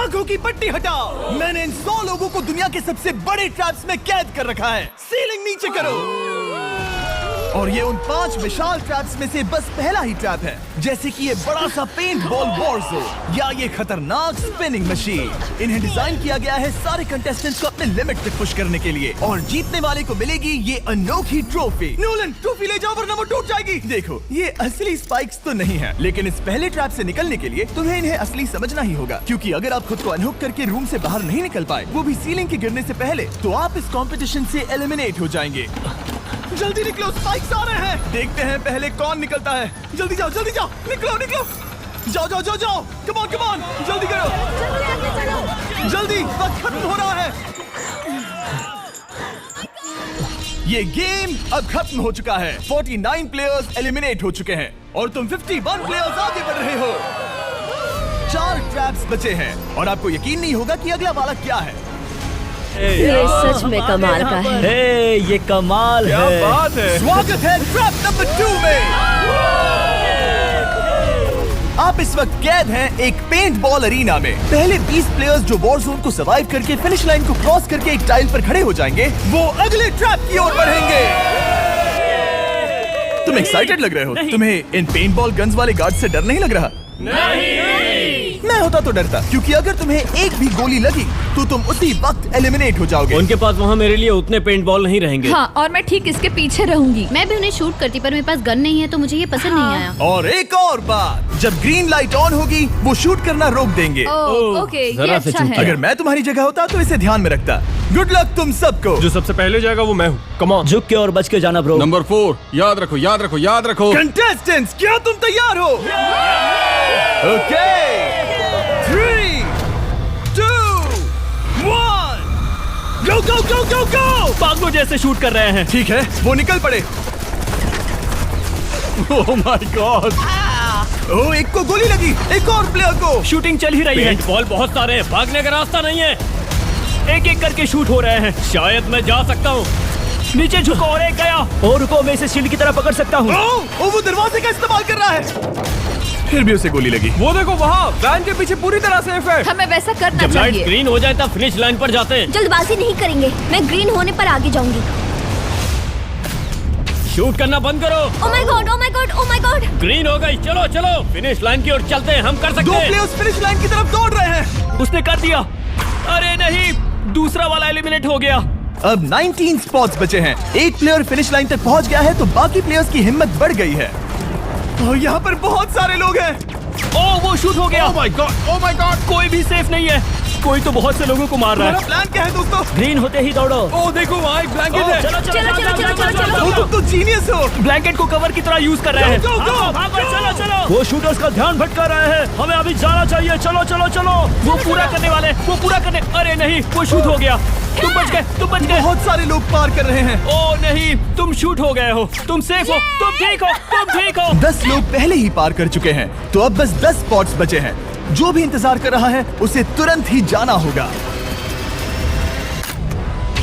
आंखों की पट्टी हटाओ। मैंने इन 100 लोगों को दुनिया के सबसे बड़े ट्रैप्स में कैद कर रखा है। सीलिंग नीचे करो। और ये उन 5 विशाल ट्रैप्स में से बस पहला ही ट्रैप है, जैसे कि ये बड़ा सा पेंट बॉल वॉरज़ोन या ये खतरनाक स्पिनिंग मशीन। इन्हें डिजाइन किया गया है सारे कंटेस्टेंट्स को अपने लिमिट तक पुश करने के लिए, और जीतने वाले को मिलेगी ये अनोखी ट्रॉफी। नोलन, ट्रॉफी ले जाओ वरना वो टूट जाएगी। देखो, ये असली स्पाइक्स तो नहीं है, लेकिन इस पहले ट्रैप से निकलने के लिए तुम्हें इन्हें असली समझना ही होगा, क्योंकि अगर आप खुद को अनहुक करके रूम से बाहर नहीं निकल पाए, वो भी सीलिंग के गिरने से पहले, तो आप इस कंपटीशन से एलिमिनेट हो जाएंगे। जल्दी निकलो, स्पाइक्स आ रहे हैं। देखते हैं पहले कौन निकलता है। जल्दी जाओ, निकलो। जाओ। कम ऑन, जल्दी करो। जल्दी, वक्त खत्म हो रहा है। ये गेम अब खत्म हो चुका है। 49 प्लेयर्स एलिमिनेट हो चुके हैं और तुम 51 प्लेयर्स आगे बढ़ रहे हो। 4 ट्रैप्स बचे हैं और आपको यकीन नहीं होगा कि अगला वाला क्या है। ये सच में कमाल का है। ये कमाल है। क्या बात है। स्वागत है ट्रैप नंबर 2 में। आप इस वक्त कैद हैं एक पेंट बॉल अरीना में। पहले 20 प्लेयर्स जो वॉर जोन को सर्वाइव करके फिनिश लाइन को क्रॉस करके एक टाइल पर खड़े हो जाएंगे, वो अगले ट्रैप की ओर बढ़ेंगे। तुम एक्साइटेड लग रहे हो। तुम्हें इन पेंट बॉल गन्स वाले गार्ड से डर नहीं लग रहा? मैं होता तो डरता, क्योंकि अगर तुम्हें एक भी गोली लगी तो तुम उसी वक्त एलिमिनेट हो जाओगे। उनके पास वहाँ मेरे लिए उतने पेंट बॉल नहीं रहेंगे। हाँ, और मैं ठीक इसके पीछे रहूंगी। मैं भी उन्हें शूट करती, पर मेरे पास गन नहीं है तो मुझे ये पसंद नहीं आया। और एक और बात, जब ग्रीन लाइट ऑन होगी वो शूट करना रोक देंगे। ओके, ये अच्छा है। अगर मैं तुम्हारी जगह होता तो इसे ध्यान में रखता। गुड लक तुम सबको। जो सबसे पहले जाएगा वो मैं हूँ। Come on. झुक के और बच के जाना ब्रो। नंबर 4, याद रखो। कंटेस्टेंट्स, क्या तुम तैयार हो? Okay, 3, 2, 1, go! पागलों जैसे शूट कर रहे हैं। ठीक है, वो निकल पड़े। ओह माय गॉड। ओह, एक को गोली लगी, एक और प्लेयर को। शूटिंग चल ही रही है। पेंट बॉल बहुत सारे हैं, भागने का रास्ता नहीं है। एक करके शूट हो रहे हैं। शायद मैं जा सकता हूँ। नीचे झुको और एक गया। और रुको, मैं इसे शील्ड की तरह पकड़ सकता हूँ। ओह, वो दरवाजे का इस्तेमाल कर रहा है। फिर भी उसे गोली लगी। वो देखो वहाँ, वैन के पीछे पूरी तरह सेफ है। हमें वैसा करना जब लाइट चाहिए। ग्रीन हो जाए तब फिनिश लाइन पर जाते हैं। जल्दबाजी नहीं करेंगे, मैं ग्रीन होने पर आगे जाऊंगी। शूट करना बंद करो। Oh my God. ग्रीन हो गई। चलो फिनिश लाइन की ओर चलते हैं। हम कर सकते 2 हैं। प्लेयर्स फिनिश लाइन की तरफ दौड़ रहे हैं। उसने कर दिया। अरे नहीं, दूसरा वाला एलिमिनेट हो गया। अब 19 स्पॉट्स बचे हैं। एक प्लेयर फिनिश लाइन तक पहुंच गया है तो बाकी प्लेयर्स की हिम्मत बढ़ गई है। और यहाँ पर बहुत सारे लोग हैं। ओह, वो शूट हो गया। ओह माय गॉड। कोई भी सेफ नहीं है। कोई तो बहुत से लोगों को मार रहा तुम्हारा है। प्लान क्या है दोस्तों? ग्रीन होते ही दौड़ो। ओह देखो वहाँ एक ब्लैंकेट है। ओ, तुम तो जीनियस हो। ब्लैंकेट को कवर की तरह यूज कर रहे हैं। Go, go, go! चलो। वो शूटर्स का ध्यान भटका रहे हैं। हमें अभी जाना चाहिए। चलो। वो पूरा करने। अरे नहीं, वो शूट हो गया। तुम बच गए। बहुत सारे लोग पार कर रहे हैं। ओह नहीं, तुम शूट हो गए हो। तुम सेफ हो। तुम ठीक हो। 10 लोग पहले ही पार कर चुके हैं, तो अब बस 10 स्पॉट्स बचे हैं। जो भी इंतजार कर रहा है उसे तुरंत ही जाना होगा।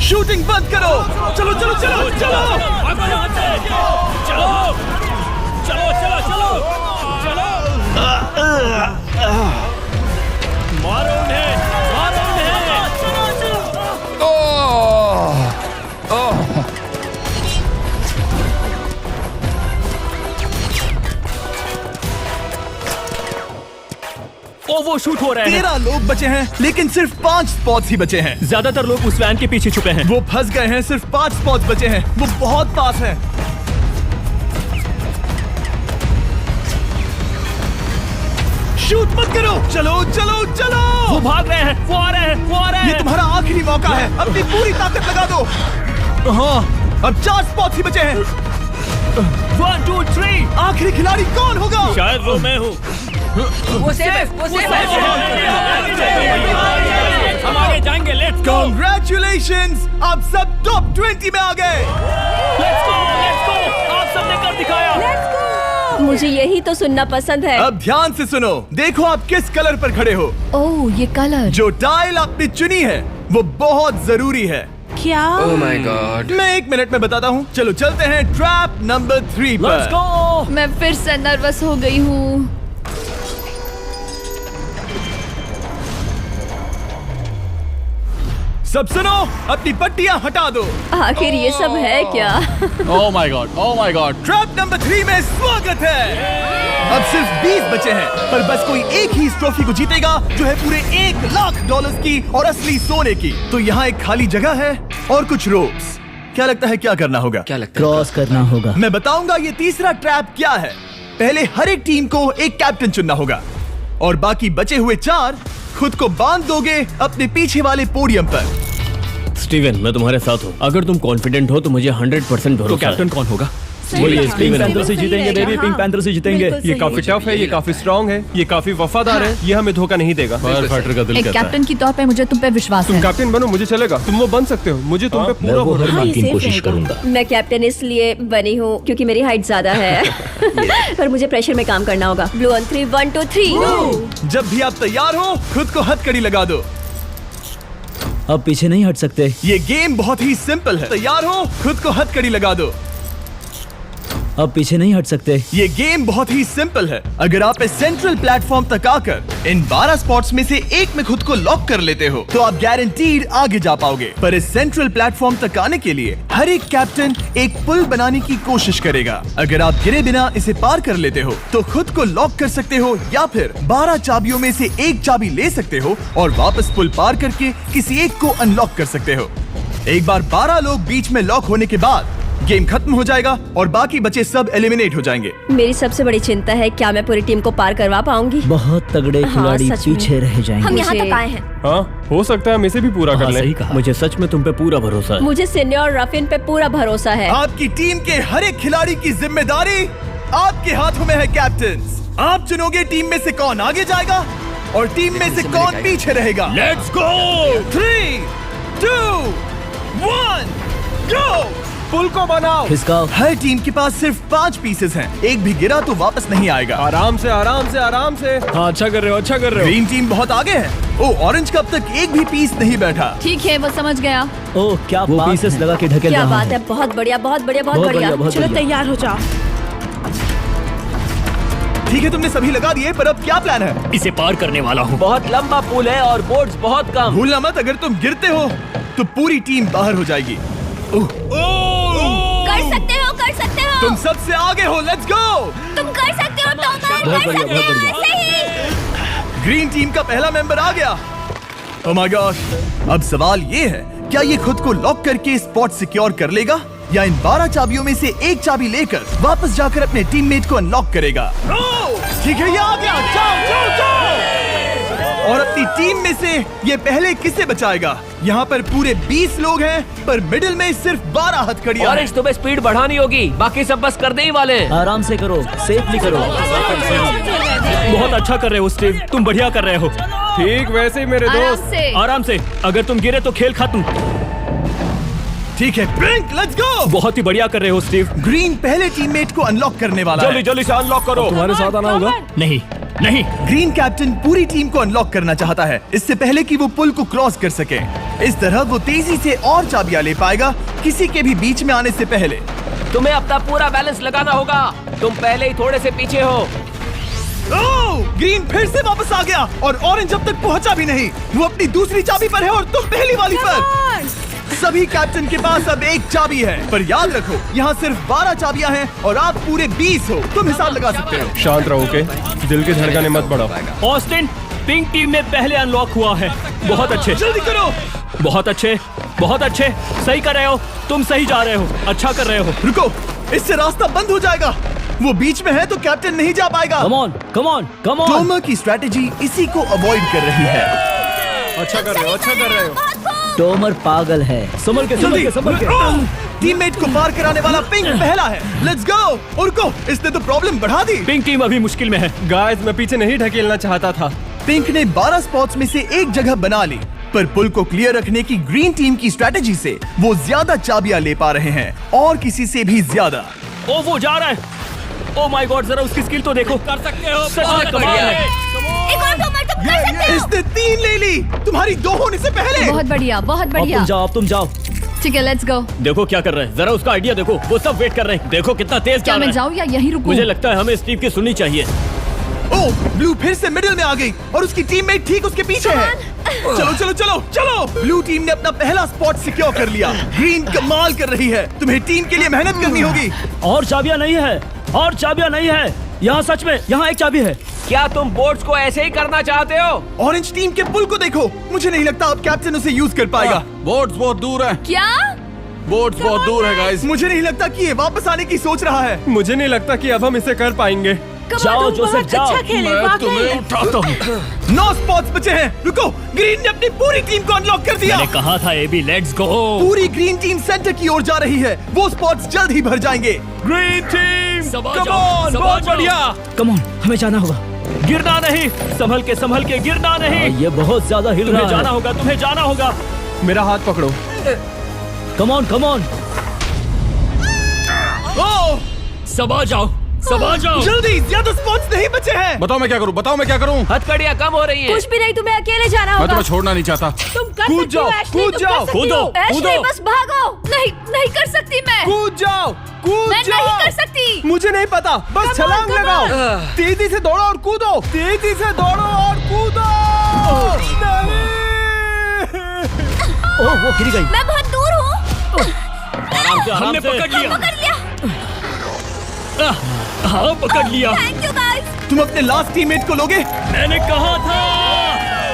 शूटिंग बंद करो। चलो। मारो उन्हें। ओ, वो शूट हो रहे हैं। 13 लोग बचे हैं, लेकिन सिर्फ 5 स्पॉट्स ही बचे हैं। ज्यादातर लोग उस वैन के पीछे छुपे हैं। वो फंस गए हैं। सिर्फ 5 स्पॉट्स बचे हैं। वो बहुत पास है। शूट मत करो। चलो। वो भाग रहे हैं। वो आ रहे हैं। ये तुम्हारा आखिरी मौका है। अपनी पूरी ताकत लगा दो। हाँ, अब 4 स्पॉट्स ही बचे हैं। 1, 2, 3। आखिरी खिलाड़ी कौन होगा? शायद वो मैं हूँ। वो सेफ हम आगे जाएंगे। Let's go. Congratulations! आप सब टॉप 20 में आ गए। Let's go. आप सबने कर दिखाया। मुझे यही तो सुनना पसंद है। अब ध्यान से सुनो। देखो आप किस कलर पर खड़े हो। ओह, ये कलर। जो टाइल आपने चुनी है वो बहुत जरूरी है। क्या? ओह माय गॉड। मैं 1 मिनट में बताता हूँ। चलो चलते हैं ट्रैप नंबर 3 पर। Let's go. मैं फिर से नर्वस हो गई हूँ। सब सुनो, अपनी पट्टियां हटा दो। आखिर ये सब है क्या? ओह माय गॉड। ट्रैप नंबर 3 में स्वागत है। अब सिर्फ 20 बचे हैं, पर बस कोई एक ही इस ट्रॉफी को जीतेगा जो है पूरे $1,00,000 की और असली सोने की। तो यहाँ एक खाली जगह है और कुछ रोप्स। क्या लगता है क्या करना होगा? क्या लगता है? क्रॉस करना होगा। मैं बताऊंगा ये तीसरा ट्रैप क्या है। पहले हर एक टीम को एक कैप्टन चुनना होगा और बाकी बचे हुए 4 खुद को बांध दोगे अपने पीछे वाले पोडियम पर। स्टीवन, मैं तुम्हारे साथ हूँ। अगर तुम कॉन्फिडेंट हो तो मुझे 100% भरोसा है। तो कैप्टन कौन होगा? बोलिए, पिंक पैंथर से जीतेंगे बेबी, पिंक पैंथर से जीतेंगे। बिल्कुल ये सही काफी टफ है, ये काफी स्ट्रांग है, ये काफी वफादार है, ये हमें धोखा नहीं देगा। फायर फाइटर का दिल एक कहता है। कैप्टन की तौर पे मुझे तुम पे विश्वास तुम है। कैप्टन बनो, मुझे चलेगा। तुम वो बन सकते हो, मुझे तुम पे पूरा भरोसा हाँ, है। ये कोशिश करूंगा। मैं कैप्टन इसलिए बनी हूँ क्योंकि मेरी हाइट ज्यादा है। पर मुझे प्रेशर में काम करना होगा। Blue on 3, 1 2 3। जब भी आप तैयार हो खुद को हथकड़ी लगा दो। अब पीछे नहीं हट सकते। ये गेम बहुत ही सिंपल है। तैयार हो खुद को हथकड़ी लगा दो। अब पीछे नहीं हट सकते। ये गेम बहुत ही सिंपल है। अगर आप इस सेंट्रल प्लेटफॉर्म तक आकर इन 12 स्पॉट्स में से एक में खुद को लॉक कर लेते हो तो आप गारंटीड आगे जा पाओगे। पर इस सेंट्रल प्लेटफॉर्म तक आने के लिए हर एक कैप्टन एक पुल बनाने की कोशिश करेगा। अगर आप गिरे बिना इसे पार कर लेते हो तो खुद को लॉक कर सकते हो या फिर 12 चाबियों में से एक चाबी ले सकते हो और वापस पुल पार करके किसी एक को अनलॉक कर सकते हो। एक बार 12 लोग बीच में लॉक होने के बाद गेम खत्म हो जाएगा और बाकी बचे सब एलिमिनेट हो जाएंगे। मेरी सबसे बड़ी चिंता है क्या मैं पूरी टीम को पार करवा पाऊंगी। बहुत तगड़े हाँ, खिलाड़ी सच में। पीछे रह जाएंगे। हम यहाँ तक आए हैं। हाँ, हो सकता है हम इसे भी पूरा कर लें। सही कहा। मुझे सच में तुम पे पूरा भरोसा है। मुझे सीनियर रफिन पे पूरा भरोसा है। आपकी टीम के हर एक खिलाड़ी की जिम्मेदारी आपके हाथों में है कैप्टन्स। आप चुनोगे टीम में से कौन आगे जाएगा और टीम में से कौन पीछे रहेगा। Let's go. 3 2 1 गो। पुल को बनाओ। खिसकाओ। हर टीम के पास सिर्फ 5 पीसेस हैं। एक भी गिरा तो वापस नहीं आएगा। आराम से, आराम से, आराम से। हाँ, अच्छा कर रहे हो, अच्छा कर रहे हो। ग्रीन टीम बहुत आगे है। ओ, ऑरेंज का अब तक एक भी पीस नहीं बैठा। ठीक है, वो समझ गया। ओह, क्या वो बात पीसेस है। लगा के ढकेल क्या रहा बात हूं। है, बहुत बढ़िया, बहुत बढ़िया, बहुत बहुत बढ़िया। बढ़िया, बहुत चलो बढ़िया। तैयार हो जाओ। ठीक है, तुमने सभी लगा दिए, पर अब क्या प्लान है? इसे पार करने वाला हूँ। बहुत लंबा पुल है और बोर्ड्स बहुत कम। भूलना मत, अगर तुम गिरते हो तो पूरी टीम बाहर हो जाएगी। कर सकते हो, कर सकते हो। तुम सबसे आगे हो। Let's go. तुम कर सकते हो, टॉमर, बहुत कर बढ़िया, सकते बहुत हो। बढ़िया। ऐसे ही। ग्रीन टीम का पहला मेंबर आ गया। ओह माय गॉड। अब सवाल ये है, क्या ये खुद को लॉक करके स्पॉट सिक्योर कर लेगा या इन 12 चाबियों में से एक चाबी लेकर वापस जाकर अपने टीममेट को अनलॉक करेगा? ठीक है, ये आ गया। जाओ जाओ जाओ। और अपनी टीम में से ये पहले किसे बचाएगा? यहाँ पर पूरे 20 लोग हैं, पर मिडिल में सिर्फ 12 हथकड़ियां हैं। ऑरेंज, तुम्हें स्पीड बढ़ानी होगी, बाकी सब बस करने ही वाले हैं। आराम से करो, सेफली करो। बहुत अच्छा कर रहे हो स्टीव, तुम बढ़िया कर रहे हो। ठीक वैसे ही मेरे आराम दोस्त। से। आराम से, अगर तुम गिरे तो खेल खत्म। ठीक है, पिंक, लेट्स गो। बहुत ही बढ़िया कर रहे हो स्टीव। ग्रीन पहले टीममेट को अनलॉक करने वाला है। जल्दी से अनलॉक करो। तुम्हारे साथ आना होगा। नहीं नहीं, ग्रीन कैप्टन पूरी टीम को अनलॉक करना चाहता है इससे पहले कि वो पुल को क्रॉस कर सके। इस तरह वो तेजी से और चाबियां ले पाएगा किसी के भी बीच में आने से पहले। तुम्हें अपना पूरा बैलेंस लगाना होगा, तुम पहले ही थोड़े से पीछे हो। ओह, ग्रीन फिर से वापस आ गया और ऑरेंज अब तक पहुंचा भी नहीं। वो अपनी दूसरी चाबी पर है और तुम पहली वाली पर। सभी कैप्टन के पास अब एक चाबी है, पर याद रखो यहाँ सिर्फ 12 चाबियां हैं और आप पूरे 20 हो। तुम हिसाब लगा सकते हो। शांत रहो, ओके? दिल की धड़कनें मत बढ़ाओ। ऑस्टिन, पिंक टीम में पहले अनलॉक हुआ है। बहुत अच्छे, जल्दी करो। बहुत अच्छे, बहुत अच्छे। सही कर रहे हो, तुम सही जा रहे हो, अच्छा कर रहे हो। रुको, इससे रास्ता बंद हो जाएगा। वो बीच में है तो कैप्टन नहीं जा पाएगा। Come on, come on, come on. Tomer की स्ट्रेटेजी इसी को अवॉइड कर रही है। अच्छा कर रहे हो, अच्छा कर रहे हो। टोमर पागल है। संभल के, संभल के, संभल के। टीममेट को पार कराने वाला पिंक पहला है। Let's go. रुको, इसने तो प्रॉब्लम बढ़ा दी। पिंक टीम अभी मुश्किल में है। गाइस, मैं पीछे नहीं ढकेलना चाहता था। पिंक ने 12 स्पॉट्स में से एक जगह बना ली, पर पुल को क्लियर रखने की ग्रीन टीम की स्ट्रेटेजी से वो ज्यादा चाबियां ले पा रहे हैं और किसी से भी ज्यादा। ओ, वो जा रहा है। ओ माय गॉड, जरा उसकी स्किल तो देखो। कर सकते हो, सच में कमाल है। एक और टॉमर, तुम कर सकते हो। इसने 3 ले ली, तुम्हारी 2 होने से पहले। बहुत बढ़िया, बहुत अब बढ़िया। तुम जाओ, अब तुम जाओ। ठीक है, लेट्स गो। देखो क्या कर रहे हैं, जरा उसका आइडिया देखो। वो सब वेट कर रहे हैं, देखो कितना तेज क्या चल मैं रहा है। जाऊँ या यहीं रुकूं? मुझे लगता है हमें स्टीव की सुननी चाहिए। ओ, ब्लू फिर से मिडिल में आ गई और उसकी टीममेट ठीक उसके पीछे है। चलो चलो चलो चलो। ब्लू टीम ने अपना पहला स्पॉट सिक्योर कर लिया। ग्रीन कमाल कर रही है। तुम्हें टीम के लिए मेहनत करनी होगी। और चाबियां नहीं है, और चाबियां नहीं है। यहाँ सच में, यहाँ एक चाबी है। क्या तुम बोट्स को ऐसे ही करना चाहते हो? ऑरेंज टीम के पुल को देखो। मुझे नहीं लगता अब कैप्टन उसे यूज कर पाएगा। बोट्स बहुत दूर है। क्या? बोट्स बहुत दूर है गाइस। मुझे नहीं लगता कि ये वापस आने की सोच रहा है। मुझे नहीं लगता कि अब हम इसे कर पाएंगे। जाओ जोसेफ जाओ। मैं तुम्हें उठाता हूँ। 9 स्पॉट्स बचे हैं। रुको, ग्रीन ने अपनी पूरी टीम को अनलॉक कर दिया। मैंने कहा था एबी, लेट्स गो। पूरी ग्रीन टीम सेंटर की ओर जा रही है। वो स्पॉट्स जल्द ही भर जाएंगे। ग्रीन टीम, सबा कम जाओ, ऑन, सबा बहुत जाओ। बढ़िया। कम ऑन, हमें जाना होगा। गिरना नहीं, संभल के गिरना नहीं। ये बहुत ज्यादा हिल रहा है। जाना होगा, तुम्हें जाना होगा। मेरा हाथ पकड़ो। कम ऑन, कम ऑन। ओह, सबा जाओ, सबा जाओ। जल्दी, ज्यादा स्पॉट्स नहीं बचे हैं। बताओ मैं क्या करूँ, बताओ मैं क्या करूँ। हथकड़ियाँ कम हो रही हैं। कुछ भी नहीं, तुम्हें अकेले जाना मैं होगा। तुम्हें छोड़ना नहीं चाहता। तुम कर कूद सकती हो, जाओ, एशली, कूद तुम जाओ, कर सकती हो। कूदो, एशली, कूदो। बस भागो। नहीं, नहीं कर सकती मैं। कूद जाओ, कूद मैं जाओ। नहीं कर सकती। मुझे नहीं पता, बस Come on, छलांग come लगाओ। on। तेजी से दौड़ो और कूदो। तेजी से दौड़ो और कूदो। ओह, वो गिर गई। मैं बहुत दूर हूँ। आराम से, हमने पकड़ लिया। पकड़ लिया। हाँ, पकड़ लिया। Thank you guys. तुम अपने लास्ट टीममेट को लोगे? मैंने कहा था,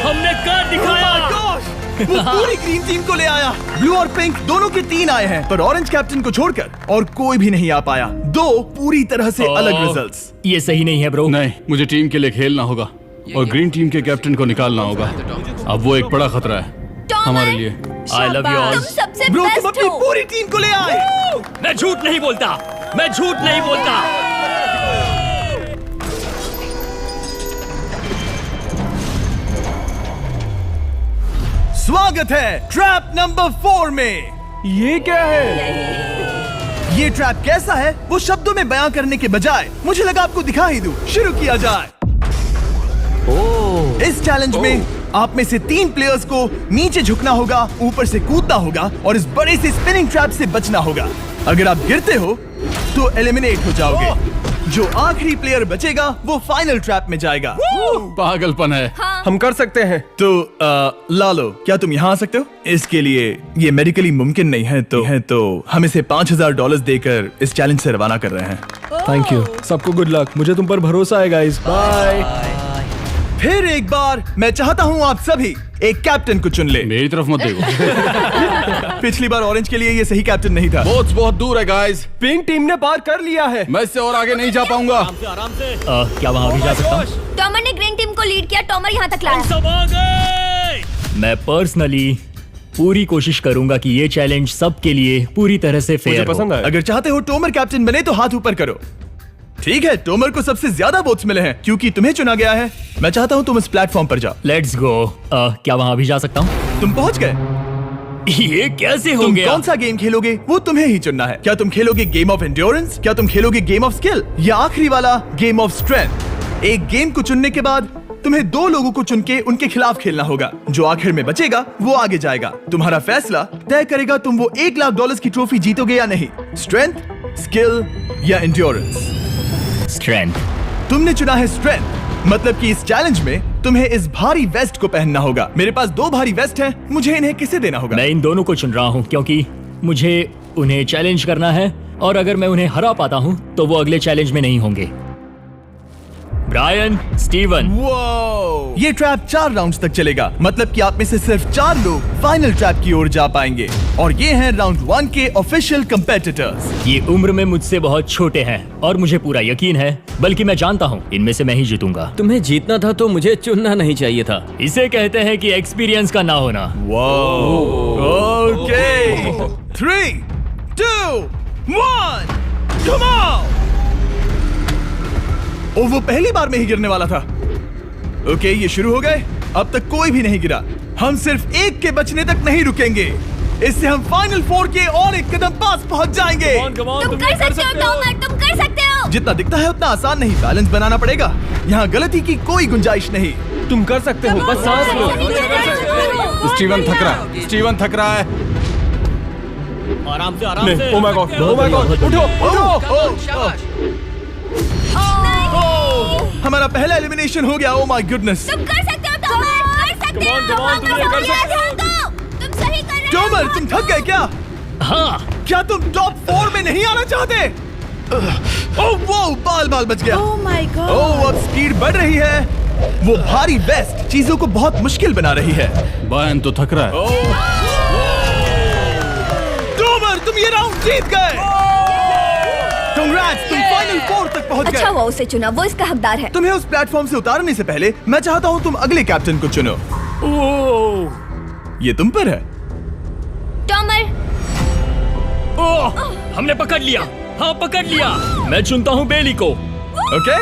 हमने कर दिखाया। Oh my gosh! वो पूरी ग्रीन टीम को ले आया। ब्लू और पिंक दोनों के 3 आए हैं, पर ऑरेंज कैप्टन को छोड़कर और कोई भी नहीं आ पाया। 2 पूरी तरह से अलग रिजल्ट्स। ये सही नहीं है ब्रो। नहीं, मुझे टीम के लिए खेलना होगा और ग्रीन टीम के कैप्टन को निकालना होगा। अब वो एक बड़ा खतरा है हमारे लिए। I love you all. तुम सबसे ब्रो, तुम बेस्ट अपनी हो। पूरी टीम को ले आए। मैं झूठ नहीं बोलता, मैं झूठ नहीं बोलता। स्वागत है ट्रैप नंबर 4 में। ये क्या है? ये ट्रैप कैसा है वो शब्दों में बयां करने के बजाय मुझे लगा आपको दिखा ही दूं। शुरू किया जाए। इस चैलेंज में आप में से 3 प्लेयर्स को नीचे झुकना होगा, ऊपर से कूदना होगा और इस बड़े से स्पिनिंग ट्रैप से बचना होगा। अगर आप गिरते हो तो एलिमिनेट हो जाओगे। जो आखिरी प्लेयर बचेगा वो फाइनल ट्रैप में जाएगा। पागलपन है। हम कर सकते हैं। तो लालो, क्या तुम यहाँ आ सकते हो? इसके लिए ये मेडिकली मुमकिन नहीं है तो हम इसे $5000 देकर इस चैलेंज से रवाना कर रहे हैं। Thank you. सबको गुड लक। मुझे तुम पर भरोसा है गाइस। बाय। फिर एक बार मैं चाहता हूँ आप सभी एक कैप्टन को चुन ले। मेरी तरफ मत देखो। पिछली बार ऑरेंज के लिए ये सही कैप्टन नहीं था। बोट्स बहुत दूर है गाइस। पिंक टीम ने पार कर लिया है। मैं इससे और आगे नहीं जा पाऊंगा। आराम से। क्या वहाँ भी जा सकता हूँ? टॉमर ने ग्रीन टीम को लीड किया। टॉमर यहाँ तक लाया। सब आ गए। मैं पर्सनली पूरी कोशिश करूंगा कि ये चैलेंज सबके लिए पूरी तरह से मुझे फेयर हो। पसंद आया। अगर चाहते हो टोमर कैप्टन बने तो हाथ ऊपर करो। ठीक है, टोमर को सबसे ज्यादा वोट्स मिले हैं क्योंकि तुम्हें चुना गया है। मैं चाहता हूँ तुम इस प्लेटफॉर्म पर जाओ। Let's go. क्या वहाँ भी जा सकता हूँ? तुम पहुंच गए। ये कैसे हो तुम गया? कौन सा गेम खेलोगे वो तुम्हें ही चुनना है। क्या तुम खेलोगे गेम ऑफ एंड्योरेंस, क्या तुम खेलोगे गेम ऑफ स्किल, या आखिरी वाला गेम ऑफ स्ट्रेंथ? एक गेम को चुनने के बाद तुम्हें 2 लोगों को चुन के उनके खिलाफ खेलना होगा। जो आखिर में बचेगा वो आगे जाएगा। तुम्हारा फैसला तय करेगा तुम वो $1,00,000 की ट्रॉफी जीतोगे या नहीं। स्ट्रेंथ, स्किल या एंड्योरेंस? स्ट्रेंथ। तुमने चुना है स्ट्रेंथ। मतलब कि इस चैलेंज में तुम्हें इस भारी वेस्ट को पहनना होगा। मेरे पास 2 भारी वेस्ट हैं, मुझे इन्हें किसे देना होगा? मैं इन दोनों को चुन रहा हूँ क्योंकि मुझे उन्हें चैलेंज करना है और अगर मैं उन्हें हरा पाता हूँ तो वो अगले चैलेंज में नहीं होंगे। Brian, Steven. वो ये ट्रैप 4 राउंड्स तक चलेगा। मतलब कि आप में से सिर्फ 4 लोग फाइनल ट्रैप की ओर जा पाएंगे और ये हैं राउंड 1 के ऑफिशियल कंपेटिटर्स। ये उम्र में मुझसे बहुत छोटे हैं और मुझे पूरा यकीन है, बल्कि मैं जानता हूँ इनमें से मैं ही जीतूंगा। तुम्हें जीतना था तो मुझे चुनना नहीं चाहिए था। इसे कहते हैं कि एक्सपीरियंस का ना होना। Okay, 3, 2, 1, come on. ओ, वो पहली बार में ही गिरने वाला था। ओके, ये शुरू हो गए। अब तक कोई भी नहीं गिरा। हम सिर्फ एक के बचने तक नहीं रुकेंगे। इससे हम फाइनल 4 के और एक कदम पास पहुंच जाएंगे। तुम कर सकते हो टॉमर, तुम कर सकते हो। जितना दिखता है उतना आसान नहीं, बैलेंस बनाना पड़ेगा। यहाँ गलती की कोई गुंजाइश नहीं। तुम कर सकते हो, बस सांस लो। स्टीवन थक रहा है। स्टीवन थक रहा है। आराम से, आराम से। Oh my God, oh my God, उठो, उठो। हमारा पहला एलिमिनेशन हो गया। Oh my goodness. तुम कर सकते हो टॉमर, कर सकते सकते हो। तुम ये कर सकते हो। तुम सही कर रहे हो। टॉमर, तुम थक गए क्या? हाँ, क्या तुम टॉप 4 में नहीं आना चाहते? ओह वो बाल बच गया। Oh my God. ओह, अब स्पीड बढ़ रही है। वो भारी वेस्ट चीजों को बहुत मुश्किल बना रही है। बायन तो थक रहा है। टॉमर, तुम ये राउंड जीत गए। कांग्रेट्स, तुम फाइनल 4 तक पहुंच गए। अच्छा हुआ उसे चुना, वो इसका हकदार है। तुम्हें उस प्लेटफॉर्म से उतारने से पहले मैं चाहता हूँ तुम अगले कैप्टन को चुनो। ये तुम पर है। टॉमर, ओह, हमने पकड़ लिया। हाँ, पकड़ लिया। मैं चुनता हूँ बेली को। ओके,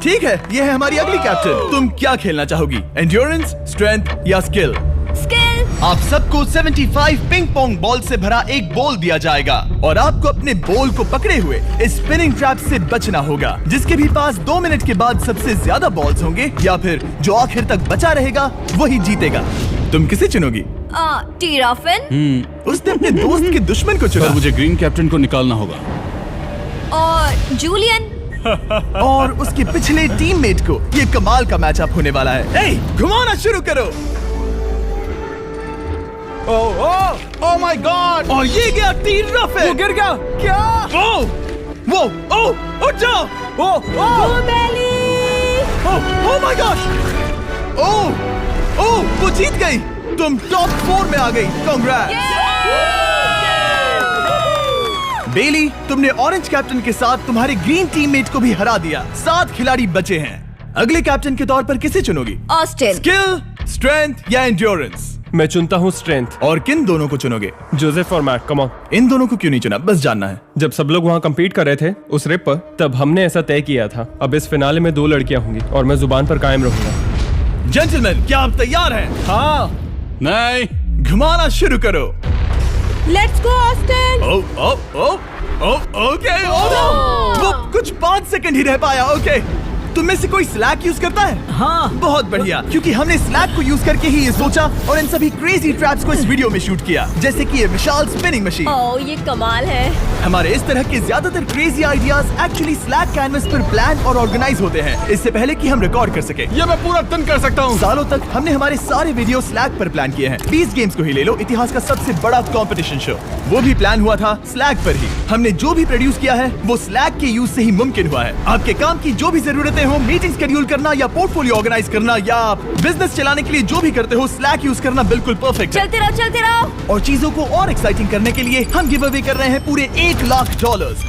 ठीक है, ये है हमारी अगली कैप्टन। तुम क्या खेलना चाहोगी? एंड्योरेंस, स्ट्रेंथ या स्किल? स्किल। आप सबको 75 पिंग पोंग बॉल से भरा एक बॉल दिया जाएगा और आपको अपने बॉल को पकड़े हुए इस स्पिनिंग ट्रैप से बचना होगा। जिसके भी पास 2 मिनट के बाद सबसे ज्यादा बॉल्स होंगे या फिर जो आखिर तक बचा रहेगा वही जीतेगा। तुम किसे चुनोगी? टीराफिन उसने अपने दोस्त के दुश्मन को पर चुना मुझे ग्रीन कैप्टन को निकालना होगा। और जूलियन। और उसके पिछले टीममेट को। ये कमाल का मैचअप होने वाला है। ए, घुमाना शुरू करो। ओह माय गॉड! और ये गया टीराफिन। वो गिर गया। क्या? वो उठ जाओ। ओह माय गॉड! ओह, वो जीत गई। तुम टॉप 4 में आ गई। कांग्रेट्स। बेली, तुमने ऑरेंज कैप्टन के साथ तुम्हारे ग्रीन टीममेट को भी हरा दिया। 7 खिलाड़ी बचे हैं। अगले कैप्टन के तौर पर किसे चुनोगी? ऑस्टिन। स्किल, स्ट्रेंथ या एंड्योरेंस? मैं चुनता हूँ स्ट्रेंथ। और किन दोनों को चुनोगे? जोसेफ और मैट, कम ऑन। इन दोनों को क्यों नहीं चुना? बस जानना है। जब सब लोग वहाँ कम्पीट कर रहे थे उस रिप पर, तब हमने ऐसा तय किया था। अब इस फिनाले में 2 लड़कियां होंगी और मैं जुबान पर कायम रहूंगा। जेंटलमैन, क्या आप तैयार हैं? हाँ। नहीं, घुमाना शुरू करो। Let's go Austin. ओके। वो कुछ 5 सेकंड ही रह पाया। ओके, तुम में से कोई स्लैक यूज करता है? हाँ। बहुत बढ़िया, क्योंकि हमने स्लैक को यूज करके ही ये सोचा और इन सभी क्रेजी ट्रैप्स को इस वीडियो में शूट किया, जैसे कि ये विशाल स्पिनिंग मशीन। ओह, ये कमाल है। हमारे इस तरह के ज्यादातर crazy ideas actually slack canvas पर प्लान और ऑर्गेनाइज होते हैं इससे पहले कि हम रिकॉर्ड कर सके। ये मैं पूरा टन कर सकता हूँ। सालों तक हमने हमारे सारे वीडियो स्लैक पर प्लान किए हैं। 20 गेम्स को ही ले लो, इतिहास का सबसे बड़ा कंपटीशन शो, वो भी प्लान हुआ था स्लैक पर ही। हमने जो भी प्रोड्यूस किया है वो स्लैक के यूज से ही मुमकिन हुआ है। आपके काम की जो भी जरूरतें हो, मीटिंग शेड्यूल करना या पोर्टफोलियो ऑर्गेनाइज करना या बिजनेस चलाने के लिए जो भी करते हो, स्लैक यूज करना बिल्कुल परफेक्ट है। चलते रहो। और चीजों को और एक्साइटिंग करने के लिए हम गिव अवे कर रहे हैं पूरे $1 लाख,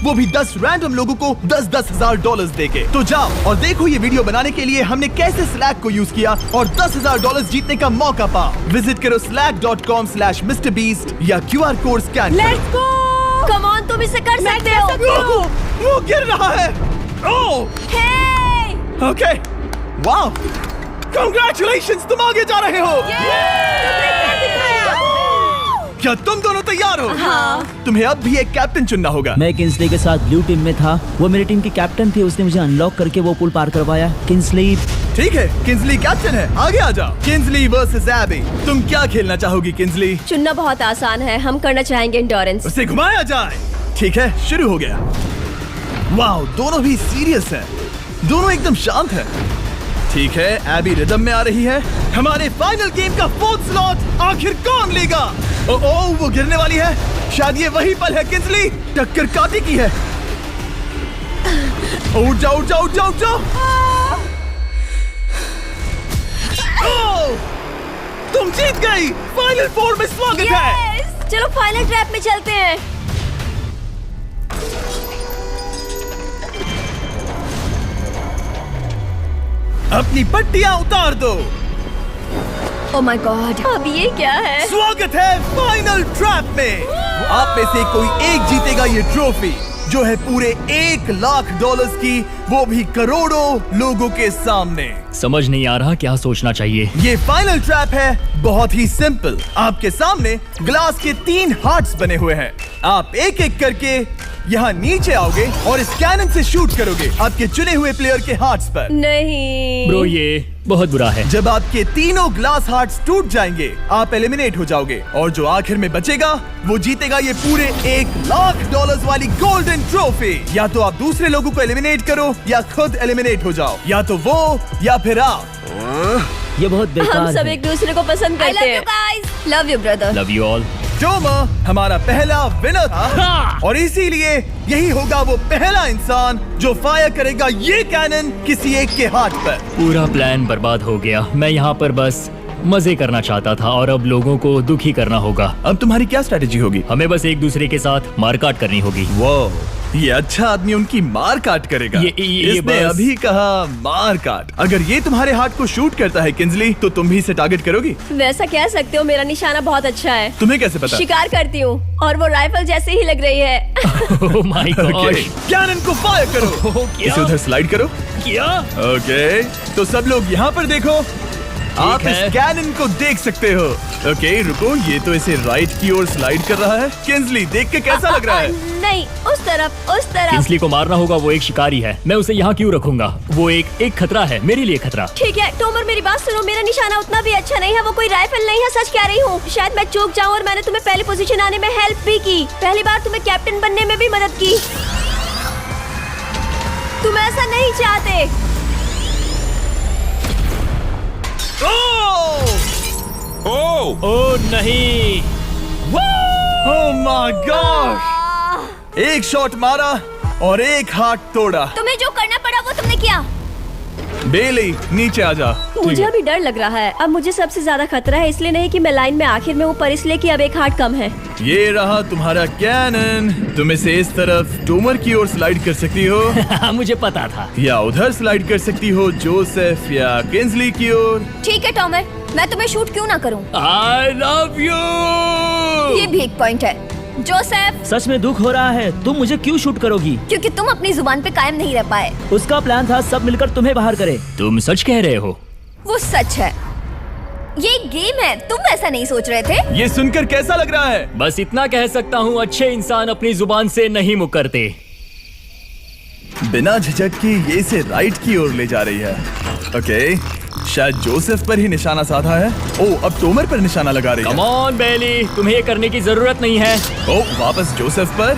वो भी 10 रैंडम लोगों को $10,000 देके। तो जाओ और देखो ये वीडियो बनाने के लिए हमने कैसे स्लैक को यूज किया और $10,000 जीतने का मौका पाओ। विजिट करो slack.com/MrBeast या QR कोड स्कैन करो। Let's go. कम ऑन, तुम इसे कर सकते हो। वो गिर रहा है। ओह, ओके, वाओ, कांग्रेचुलेशंस, तुम आगे जा रहे हो। क्या तुम दोनों तैयार हो? हाँ। तुम्हें अब भी एक कैप्टन चुनना होगा। मैं किंसली के साथ ब्लू टीम में था। वो मेरी टीम की कैप्टन थी, उसने मुझे अनलॉक करके वो पुल पार करवाया। किंसली। ठीक है, किंसली कैप्टन है, आगे आ जाओ। किंसली वर्सेस एबी, तुम क्या खेलना चाहोगी किंसली? चुनना बहुत आसान है, हम करना चाहेंगे एंड्योरेंस। उसे घुमाया जाए। ठीक है, शुरू हो गया। वाओ, दोनों भी सीरियस है, दोनों एकदम शांत है। ठीक है, एबी रिदम में आ रही है। हमारे फाइनल गेम का 4th स्लॉट आखिर कौन लेगा? ओह, वो गिरने वाली है। शायद ये वही पल है किंसली, टक्कर काटी की है। उठ जाओ, उठ जाओ, उठ जाओ, उठ जाओ। ओह, तुम जीत गई। फाइनल 4 में स्वागत है। चलो फाइनल ट्रैप में चलते हैं। अपनी पट्टियां उतार दो। ओह माय गॉड, अब ये क्या है? स्वागत है फाइनल ट्रैप में। आप में से कोई एक जीतेगा ये ट्रॉफी, जो है पूरे $1 लाख की, वो भी करोड़ों लोगों के सामने। समझ नहीं आ रहा क्या सोचना चाहिए। ये फाइनल ट्रैप है, बहुत ही सिंपल। आपके सामने ग्लास के 3 हार्ट्स बने हुए हैं। आप एक एक करके यहाँ नीचे आओगे और इस कैनन से शूट करोगे आपके चुने हुए प्लेयर के हार्ट्स पर। नहीं ब्रो, ये बहुत बुरा है। जब आपके तीनों ग्लास हार्ट्स टूट जाएंगे, आप एलिमिनेट हो जाओगे और जो आखिर में बचेगा वो जीतेगा ये पूरे $1 लाख वाली गोल्डन ट्रॉफी। या तो आप दूसरे लोगों को एलिमिनेट करो या खुद एलिमिनेट हो जाओ, या तो वो या फिर आप। ये बहुत बेकार हम सब है। एक दूसरे को पसंद करते हैं। Love you brother. Love you all. Tomer हमारा पहला विनर था और इसीलिए यही होगा वो पहला इंसान जो फायर करेगा ये कैनन किसी एक के हाथ पर। पूरा प्लान बर्बाद हो गया। मैं यहाँ पर बस मजे करना चाहता था और अब लोगों को दुखी करना होगा। अब तुम्हारी क्या स्ट्रेटेजी होगी? हमें बस एक दूसरे के साथ मारकाट करनी होगी। वो ये अच्छा आदमी उनकी मार काट करेगा। ये इसने बस- अभी कहा मार काट। अगर ये तुम्हारे हार्ट को शूट करता है किंजली, तो तुम भी इसे टारगेट करोगी? वैसा कह सकते हो, मेरा निशाना बहुत अच्छा है। तुम्हें कैसे पता? शिकार करती हूँ और वो राइफल जैसे ही लग रही है। ओह माय गॉड। कैनन को फायर करो। इसे उधर स्लाइड करो। क्या? ओके, तो सब लोग यहाँ पर देखो। आप इस है। कैनन को देख सकते हो। ओके, रुको, ये तो इसे राइट की ओर स्लाइड कर रहा है। किंजली देख के कैसा लग रहा है? नहीं, उस तरफ, उस तरफ। किंस्ली को मारना होगा, वो एक शिकारी है। मैं उसे यहाँ क्यों रखूंगा? वो एक खतरा है, मेरे लिए खतरा। ठीक है टोमर, मेरी बात सुनो। मेरा निशाना उतना भी अच्छा नहीं है, वो कोई राइफल नहीं है, सच कह रही हूँ। शायद मैं चूक जाऊँ और मैंने तुम्हें पहली पोजीशन आने में हेल्प भी की। पहली बार तुम्हें कैप्टन बनने में भी मदद की। तुम ऐसा नहीं चाहते। ओह नहीं। ओह माय गॉड! एक शॉट मारा और एक हाथ तोड़ा। तुम्हें जो करना पड़ा वो तुमने किया। बेली नीचे आ जा। मुझे अभी डर लग रहा है। अब मुझे सबसे ज्यादा खतरा है, इसलिए नहीं कि मैं लाइन में आखिर में हूँ, पर इसलिए कि अब एक हार्ट कम है। ये रहा तुम्हारा कैनन। तुम इसे इस तरफ टोमर की ओर स्लाइड कर सकती हो मुझे पता था। या उधर स्लाइड कर सकती हो जोसेफ या किंजली की ओर। ठीक है टोमर, मैं तुम्हें शूट क्यों ना करूँ। I love you. ये भी एक पॉइंट है। जोसेफ, सच में दुख हो रहा है। तुम मुझे क्यों शूट करोगी? क्योंकि तुम अपनी जुबान पे कायम नहीं रह पाए। उसका प्लान था सब मिलकर तुम्हें बाहर करे। तुम सच कह रहे हो? वो सच है। ये एक गेम है, तुम ऐसा नहीं सोच रहे थे। ये सुनकर कैसा लग रहा है? बस इतना कह सकता हूँ, अच्छे इंसान अपनी जुबान से नहीं मुकरते। बिना झिझक के ये इसे राइट की ओर ले जा रही है। ओके, शायद जोसेफ पर ही निशाना साधा है। ओह, अब टोमर पर निशाना लगा रही है। कम ऑन बेली, तुम्हें ये करने की जरूरत नहीं है। ओह, वापस जोसेफ पर।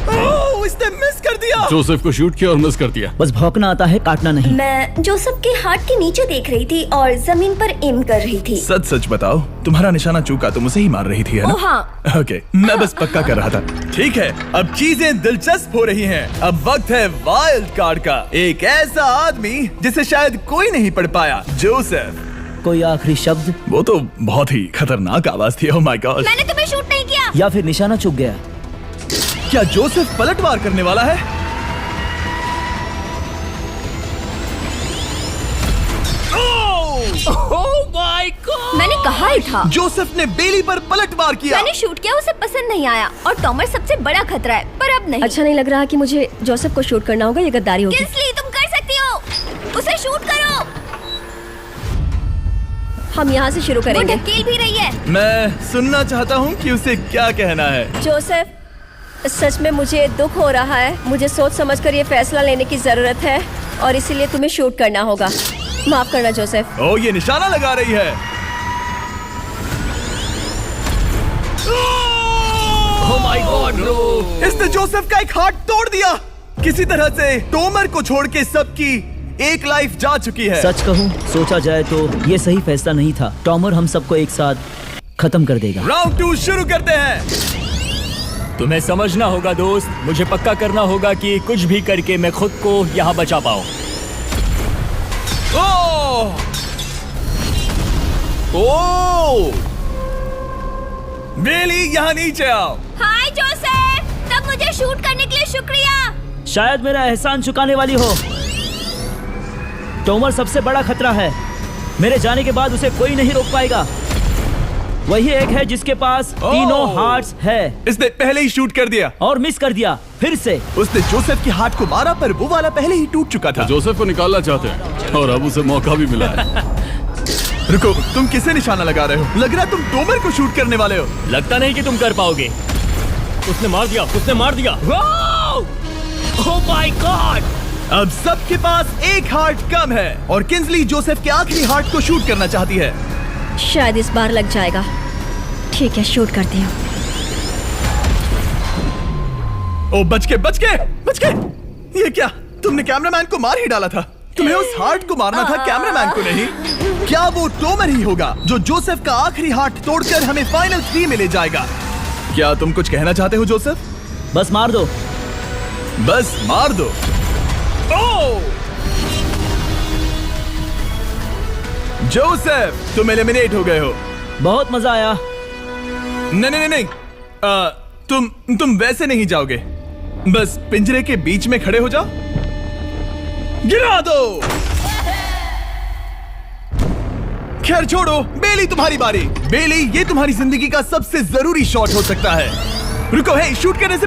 ओह, इसने मिस कर दिया। जोसेफ को शूट किया और मिस कर दिया। बस भौंकना आता है, काटना नहीं। मैं जोसेफ के हार्ट के नीचे देख रही थी और जमीन पर एम कर रही थी। सच सच बताओ, तुम्हारा निशाना चूका, तुम उसे ही मार रही थी, है ना? ओह हाँ। ओके, मैं बस पक्का कर रहा था। ठीक है, अब चीजें दिलचस्प हो रही हैं। अब वक्त है वाइल्ड कार्ड का। एक ऐसा आदमी जिसे शायद कोई नहीं पढ़ पाया, जोसेफ। कोई आखिरी शब्द? वो तो बहुत ही खतरनाक आवाज थी। ओह माय गॉड! मैंने तुम्हें शूट नहीं किया। या फिर निशाना चूक गया? क्या जोसेफ पलटवार करने वाला है? मैंने कहा ही था। जोसेफ ने बेली पर पलटवार किया। मैंने शूट किया, उसे पसंद नहीं आया और टॉमर सबसे बड़ा खतरा है, पर अब नहीं। अच्छा नहीं लग रहा कि मुझे जोसेफ को शूट करना होगा, ये गद्दारी होगी। किंस्ली, तुम कर सकती हो, उसे शूट करो। हम यहाँ से शुरू करेंगे। वो ढकेल भी रही है। मैं सुनना चाहता हूँ कि उसे क्या कहना है। जोसेफ, सच में मुझे दुख हो रहा है। मुझे सोच समझकर ये फैसला लेने की जरूरत है और इसीलिए तुम्हें शूट करना होगा। माफ करना जोसेफ। ओह, ये निशाना लगा रही है। ओह माय गॉड ब्रो, इसने जोसेफ का एक हाथ तोड़ दिया। किसी तरह से टोमर को छोड़ के सबकी एक लाइफ जा चुकी है। सच कहूँ, सोचा जाए तो ये सही फैसला नहीं था। टॉमर हम सबको एक साथ खत्म कर देगा। राउंड 2 शुरू करते हैं। तुम्हें समझना होगा दोस्त, मुझे पक्का करना होगा कि कुछ भी करके मैं खुद को यहाँ बचा पाऊँ। ओह! ओह! बेली, यहाँ नीचे आओ। हाय जोसेफ, तब मुझे शूट करने के लिए शुक्रिया। शायद मेरा एहसान चुकाने वाली हो। टोमर सबसे बड़ा खतरा है। मेरे जाने के बाद उसे कोई नहीं रोक पाएगा। वही एक है जिसके पास तीनों हार्ट्स है। इसने पहले ही शूट कर दिया और मिस कर दिया फिर से। उसने जोसेफ के हाथ को मारा, पर वो वाला पहले ही टूट चुका था। जोसेफ को निकालना चाहते हैं और अब उसे मौका भी मिला है। रुको, तुम किसे निशाना लगा रहे हो? लग रहा तुम टोमर को शूट करने वाले हो। लगता नहीं कि तुम कर पाओगे। उसने मार दिया, उसने मार दिया। Oh my God! अब सबके पास एक हार्ट कम है और किंजली जोसेफ के आखिरी हार्ट को शूट करना चाहती है। शायद इस बार लग जाएगा। ठीक है, शूट करती हूँ। ओ, बच के! ये क्या? तुमने कैमरामैन को मार ही डाला था। तुम्हें उस हार्ट को मारना था, कैमरामैन को नहीं। क्या वो टोमर ही होगा जो जोसेफ का आखिरी हार्ट तोड़कर हमें फाइनल 3 में ले जाएगा? क्या तुम कुछ कहना चाहते हो जोसेफ? बस मार दो। बस मार दो। ओह! जोसेफ, तुम एलिमिनेट हो गए हो। बहुत मजा आया। नहीं नहीं नहीं, तुम वैसे नहीं जाओगे। बस पिंजरे के बीच में खड़े हो जाओ। गिरा दो। खैर छोड़ो, बेली तुम्हारी बारी। बेली, ये तुम्हारी जिंदगी का सबसे जरूरी शॉट हो सकता है। रुको, हे, शूट करने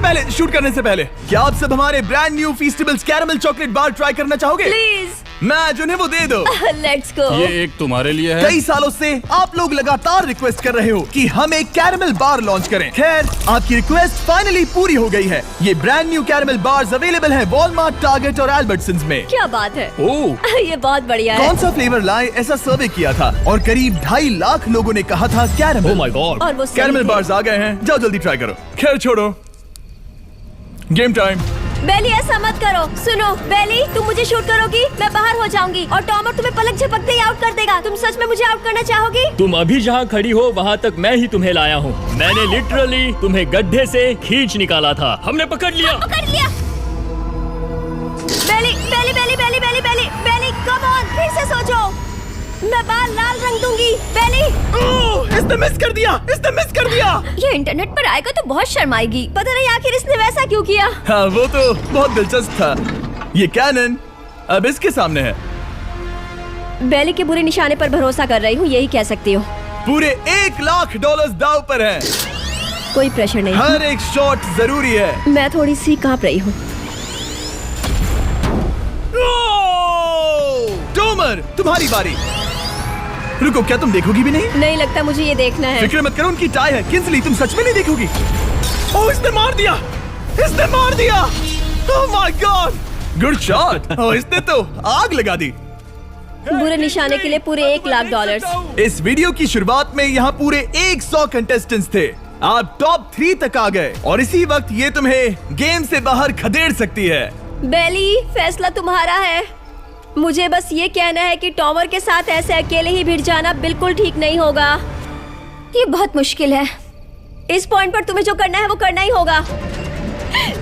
से पहले क्या आप सब हमारे brand new Feastables caramel chocolate bar try करना चाहोगे? प्लीज। मैं उन्हें वो दे दो। Let's go. ये एक तुम्हारे लिए है। कई सालों से आप लोग लगातार रिक्वेस्ट कर रहे हो कि हम एक कैरेमल बार लॉन्च करें। खैर, आपकी रिक्वेस्ट फाइनली पूरी हो गई है। ये brand new caramel bars available है वॉलमार्ट, टारगेट और एल्बर्टसन्स में। क्या बात है। ओह, ये बहुत बढ़िया है। कौन सा फ्लेवर लाए, ऐसा सर्वे किया था और करीब 2.5 लाख लोगों ने कहा था कैरेमल। Oh my God. और वो सही कैरेमल थे। बार्स आ गए हैं, जाओ जल्दी ट्राई करो। खैर छोड़ो, गेम टाइम। बेली, ऐसा मत करो। सुनो बेली, तुम मुझे शूट करोगी, मैं बाहर हो जाऊंगी और टॉमर तुम्हें पलक झपकते ही आउट कर देगा। तुम सच में मुझे आउट करना चाहोगी? तुम अभी जहाँ खड़ी हो वहाँ तक मैं ही तुम्हें लाया हूँ। मैंने लिटरली तुम्हें गड्ढे से खींच निकाला था। हमने पकड़ लिया। पकड़ लिया। बेली बेली बेली बेली बेली बेली बेली, कम ऑन, फिर से सोचो। मैं बाल लाल रंग दूंगी। बेली, ओह, इसने मिस कर दिया। ये इंटरनेट पर आएगा तो बहुत शर्माएगी। पता नहीं आखिर इसने वैसा क्यों किया। हाँ, वो तो बहुत दिलचस्प था। ये कैनन अब इसके सामने है। बेली के बुरे निशाने पर भरोसा कर रही हूँ, यही कह सकती हूँ। पूरे $1 लाख दाव पर है। कोई प्रेशर नहीं। हर एक शॉट जरूरी है। मैं थोड़ी सी कांप रही हूँ। टोमर, तुम्हारी बारी। रुको, क्या तुम देखोगी भी नहीं? नहीं लगता मुझे ये देखना है। फिक्र मत करो, उनकी टाई है। किंसली, तुम सच में नहीं देखोगी? ओह, इसने मार दिया। Oh my God, good shot. Oh, इसने तो आग लगा दी। बुरे निशाने के लिए पूरे $1 लाख। इस वीडियो की शुरुआत में यहाँ पूरे 100 कंटेस्टेंट्स थे। आप टॉप 3 तक आ गए और इसी वक्त ये तुम्हें गेम से बाहर खदेड़ सकती है। बेली, फैसला तुम्हारा है। मुझे बस ये कहना है कि टॉमर के साथ ऐसे अकेले ही भिड़ जाना बिल्कुल ठीक नहीं होगा। ये बहुत मुश्किल है। इस पॉइंट पर तुम्हें जो करना है वो करना ही होगा।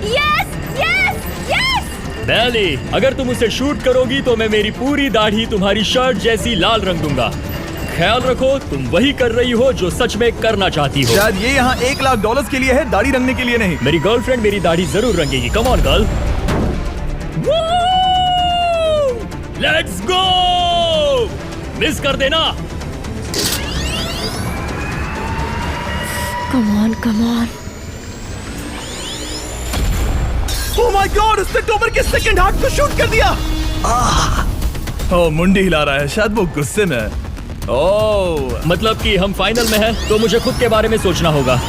Yes yes yes. बेली, अगर तुम उसे शूट करोगी तो मैं मेरी पूरी दाढ़ी तुम्हारी शर्ट जैसी लाल रंग दूंगा। ख्याल रखो, तुम वही कर रही हो जो सच में करना चाहती हो। शायद ये यहाँ $1 लाख के लिए है, दाढ़ी रंगने के लिए नहीं। मेरी गर्लफ्रेंड मेरी दाढ़ी जरूर रंगेगी। Come on girl, let's go. Miss कर देना। Come on come on. Oh my God, उसने टोमर के सेकंड हार्ट को शूट कर दिया। ओह, मुंडी हिला रहा है, शायद वो गुस्से में है। ओह, मतलब कि हम फाइनल में हैं, तो मुझे खुद के बारे में सोचना होगा।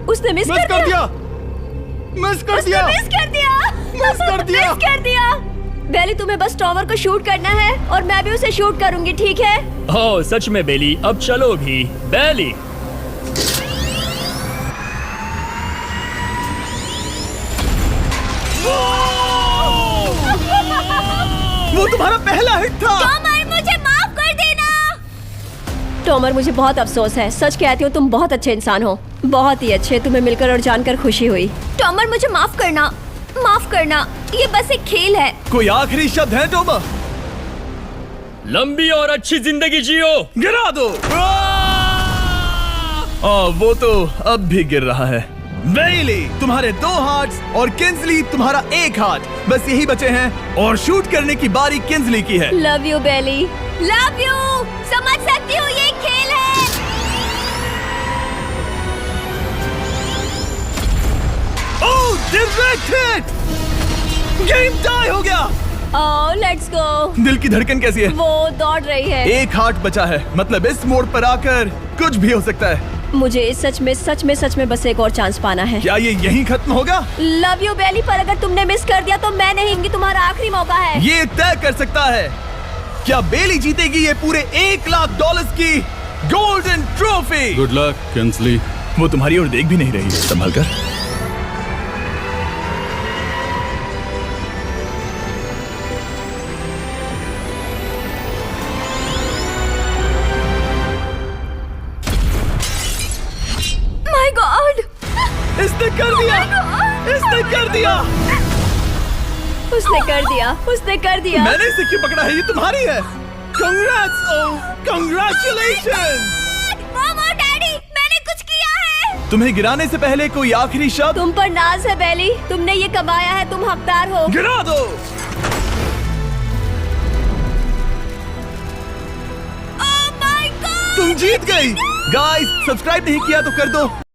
उसने मिस कर दिया। मिस कर दिया। बेली, तुम्हें बस टॉमर को शूट करना है और मैं भी उसे शूट करूंगी, ठीक है? ओह सच में बेली, अब चलो भी। बेली, वो तुम्हारा पहला हिट था। टॉमर, मुझे माफ कर देना। टॉमर, मुझे बहुत अफसोस है। सच कहती हूँ, तुम बहुत अच्छे इंसान हो, बहुत ही अच्छे। तुम्हें मिलकर और जानकर खुशी हुई। टॉमर, मुझे माफ करना, माफ करना। ये बस एक खेल है। कोई आखिरी शब्द है टोमर? लंबी और अच्छी जिंदगी जियो। गिरा दो। वो तो अब भी गिर रहा है। बेली, तुम्हारे 2 हार्ट्स और किंसली तुम्हारा 1 हार्ट। बस यही बचे हैं और शूट करने की बारी किंसली की है। Love you Bailey, love you. समझ सकती हूँ, ये खेल है। Oh, direct hit. Game tie हो गया। Oh, let's go. दिल की धड़कन कैसी है? वो दौड़ रही है। 1 हार्ट बचा है, मतलब इस मोड़ पर आकर कुछ भी हो सकता है। मुझे सच में बस एक और चांस पाना है। क्या ये यहीं खत्म होगा? लव यू बेली, पर अगर तुमने मिस कर दिया तो मैं नहीं हूँगी। तुम्हारा आखिरी मौका है। ये तय कर सकता है क्या बेली जीतेगी ये पूरे $1 लाख की golden trophy. Good luck Kinsley. वो तुम्हारी ओर देख भी नहीं रही, संभल कर। इसने कर दिया, इसने कर दिया। उसने कर दिया, उसने कर दिया। मैंने इसे क्यों पकड़ा है? ये तुम्हारी है। Congrats, oh, congratulations! मामा, डैडी, मैंने कुछ किया है। तुम्हें गिराने से पहले कोई आखिरी शब्द? तुम पर नाज है बेली, तुमने ये कमाया है, तुम हकदार हो। गिरा दो। Oh my God! तुम जीत गई। गाइस, सब्सक्राइब नहीं किया तो कर दो।